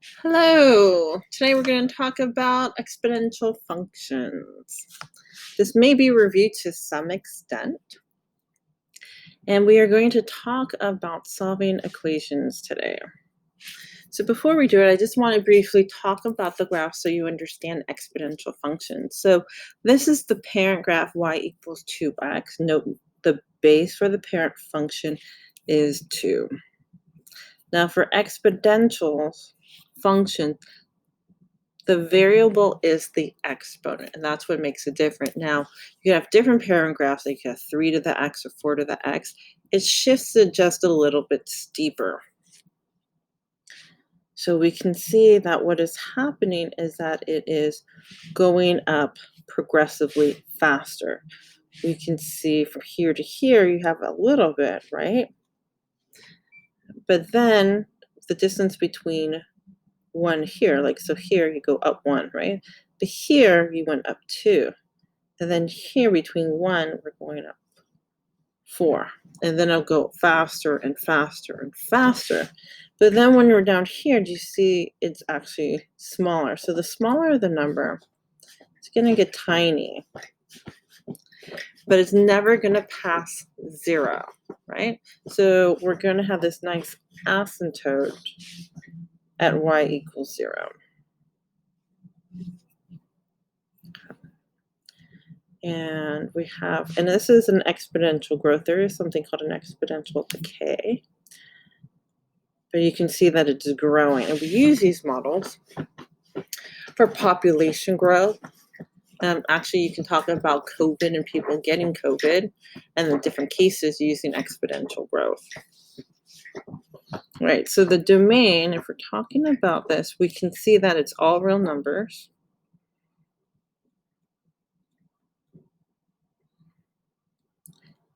Hello. Today we're going to talk about exponential functions. This may be reviewed to some extent, and we are going to talk about solving equations today. So before we do it, I just want to briefly talk about the graph so you understand exponential functions. So this is the parent graph y equals 2x. Note the base for the parent function is 2. Now for exponential function, the variable is the exponent, and that's what makes it different. Now, you have different parent graphs, like you have 3 to the x or 4 to the x. It shifts it just a little bit steeper. So we can see that what is happening is that it is going up progressively faster. We can see from here to here, you have a little bit, right? But then the distance between one here, like so here you go up 1, right? But here you went up 2. And then here between 1, we're going up 4. And then I'll go faster and faster and faster. But then when we're down here, do you see it's actually smaller? So the smaller the number, it's going to get tiny. But it's never going to pass 0, right? So we're going to have this nice asymptote at y equals 0. And we have, and this is an exponential growth. There is something called an exponential decay. But you can see that it's growing. And we use these models for population growth. Actually, you can talk about COVID and people getting COVID and the different cases using exponential growth. Right, so the domain, if we're talking about this, we can see that it's all real numbers.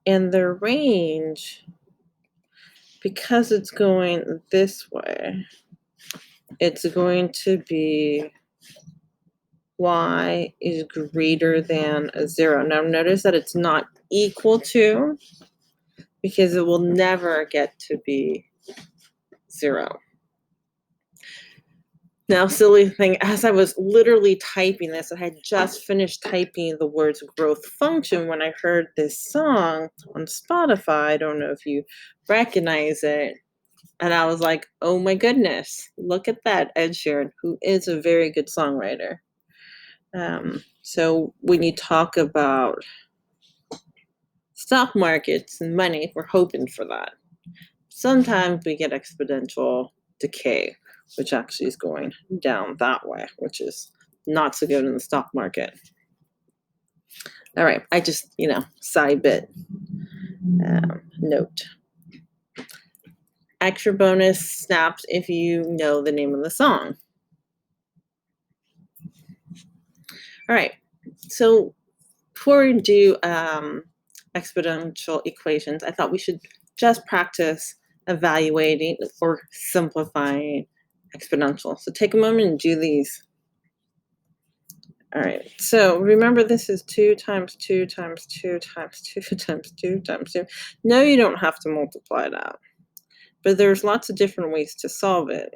And the range, because it's going this way, it's going to be y is greater than 0. Now notice that it's not equal to, because it will never get to be 0. Now, silly thing, as I was literally typing this, I had just finished typing the words growth function when I heard this song on Spotify. I don't know if you recognize it. And I was like, oh my goodness, look at that, Ed Sheeran, who is a very good songwriter. So when you talk about stock markets and money, we're hoping for that. Sometimes we get exponential decay, which actually is going down that way, which is not so good in the stock market. All right, I just, side bit note. Extra bonus snaps if you know the name of the song. All right, so before we do exponential equations, I thought we should just practice evaluating or simplifying exponential. So take a moment and do these. All right, so remember this is 2 times 2 times 2 times 2 times 2 times 2. No, you don't have to multiply that, but there's lots of different ways to solve it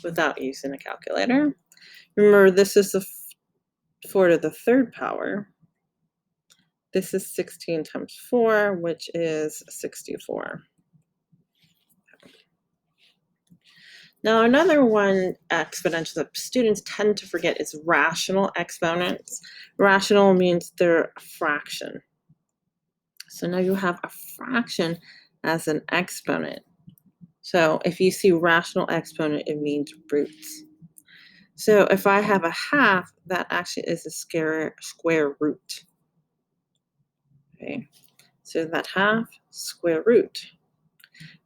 without using a calculator. Remember, this is the 4 to the 3rd power. This is 16 times 4, which is 64. Now, another one exponential that students tend to forget is rational exponents. Rational means they're a fraction. So now you have a fraction as an exponent. So if you see rational exponent, it means roots. So if I have a half, that actually is a square root. Okay, so that half, square root.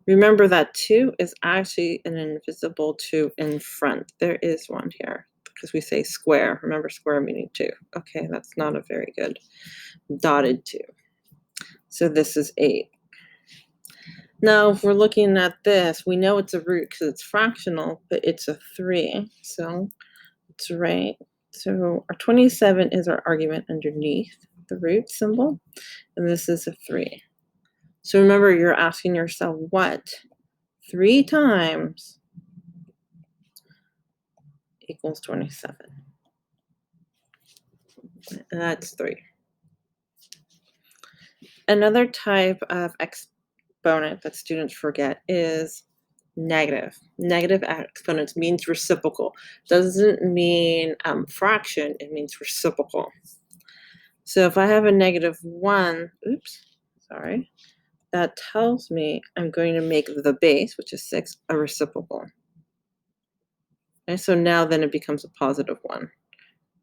Remember that 2 is actually an invisible 2 in front. There is one here because we say square. Remember square meaning 2. Okay, that's not a very good dotted 2. So this is 8. Now, if we're looking at this, we know it's a root because it's fractional, but it's a 3. So it's right. So our 27 is our argument underneath the root symbol, and this is a 3. So remember, you're asking yourself, what 3 times equals 27. And that's 3. Another type of exponent that students forget is negative. Negative exponents means reciprocal. Doesn't mean fraction, it means reciprocal. So if I have a -1, oops, sorry, that tells me I'm going to make the base, which is 6, a reciprocal. Okay, so now then it becomes a +1.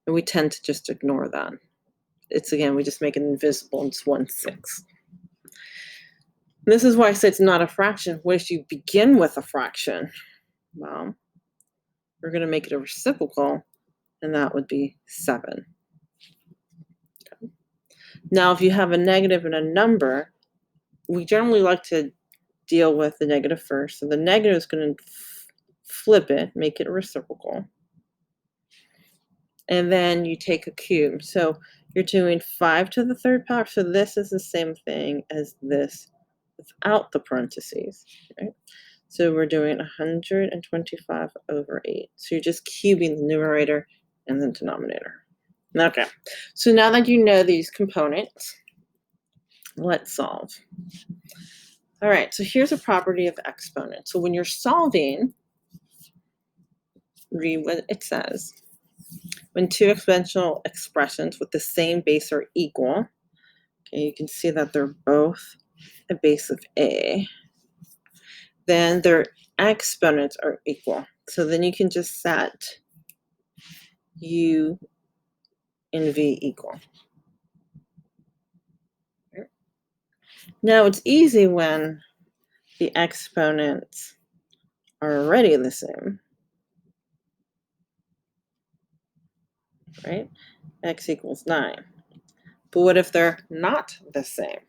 And we tend to just ignore that. It's again, we just make it invisible, it's 1/6. This is why I say it's not a fraction. What if you begin with a fraction? Well, we're going to make it a reciprocal, and that would be 7. Okay. Now, if you have a negative and a number, we generally like to deal with the negative first. So the negative is going to flip it, make it a reciprocal. And then you take a cube. So you're doing 5 to the 3rd power. So this is the same thing as this without the parentheses, right? So we're doing 125 over 8. So you're just cubing the numerator and the denominator. Okay, so now that you know these components, let's solve. All right, so here's a property of exponents. So when you're solving, read what it says. When two exponential expressions with the same base are equal, okay, you can see that they're both a base of A, then their exponents are equal. So then you can just set U and V equal. Now it's easy when the exponents are already the same, right? X equals 9. But what if they're not the same?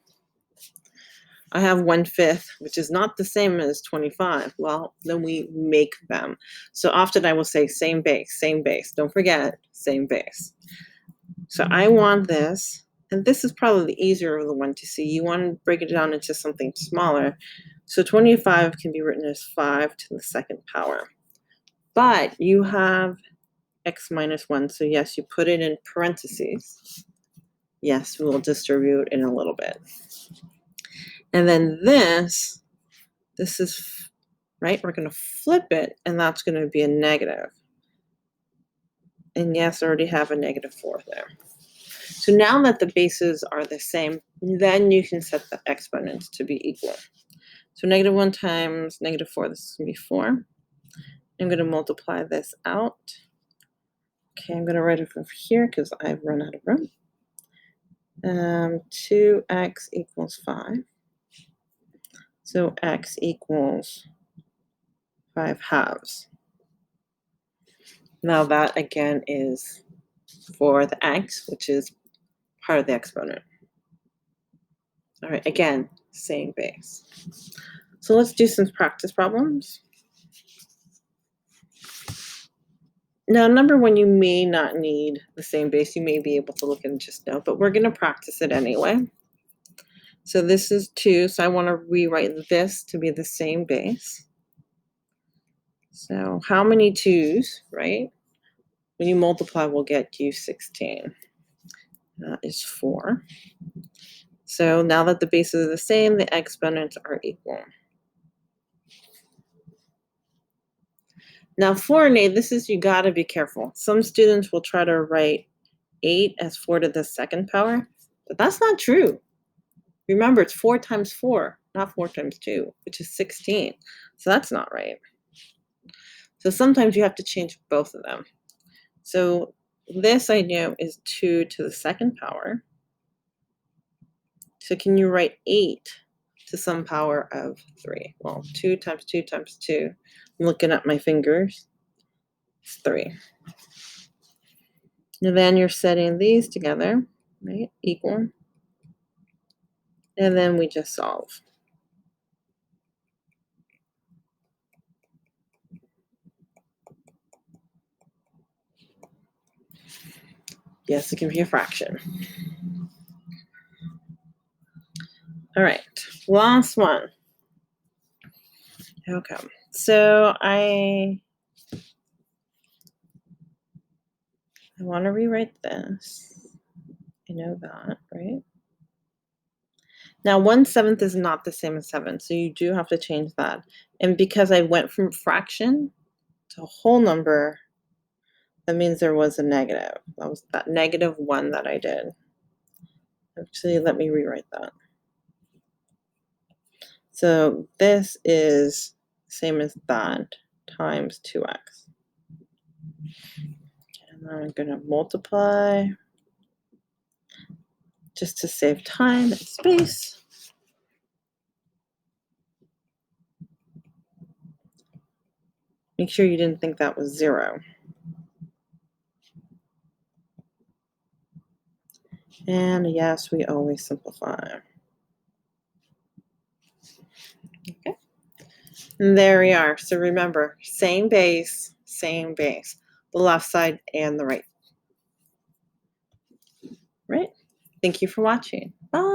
I have 1/5, which is not the same as 25. Well, then we make them. So often I will say same base, same base. Don't forget, same base. So I want this, and this is probably the easier of the one to see. You want to break it down into something smaller. So 25 can be written as 5 to the 2nd power. But you have x minus 1, so yes, you put it in parentheses. Yes, we'll distribute in a little bit. And then this is, right, we're going to flip it, and that's going to be a negative. And yes, I already have a -4 there. So now that the bases are the same, then you can set the exponents to be equal. So -1 times -4, this is going to be 4. I'm going to multiply this out. Okay, I'm going to write it over here because I've run out of room. 2x equals 5. So x equals 5/2. Now that again is for the x, which is part of the exponent. All right, again, same base. So let's do some practice problems. Now, number one, you may not need the same base. You may be able to look and just know, but we're going to practice it anyway. So this is 2, so I want to rewrite this to be the same base. So how many 2's, right? When you multiply, we'll get you 16. That is 4. So now that the bases are the same, the exponents are equal. Now for an 8, this is, you got to be careful. Some students will try to write 8 as 4 to the 2nd power, but that's not true. Remember, it's 4 times 4, not 4 times 2, which is 16. So that's not right. So sometimes you have to change both of them. So this I know is 2 to the 2nd power. So can you write 8 to some power of 3? Well, 2 times 2 times 2. I'm looking at my fingers. It's 3. And then you're setting these together, right? Equal. And then we just solve. Yes, it can be a fraction. All right, last one. Okay, so I I want to rewrite this. I know that, right? Now, 1/7 is not the same as 7, so you do have to change that. And because I went from fraction to whole number, that means there was a negative. That was that -1 that I did. Actually, let me rewrite that. So this is same as that times 2x. And I'm going to multiply just to save time and space. Make sure you didn't think that was 0. And yes, we always simplify. Okay. And there we are. So remember, same base, the left side and the right. Right? Thank you for watching. Bye.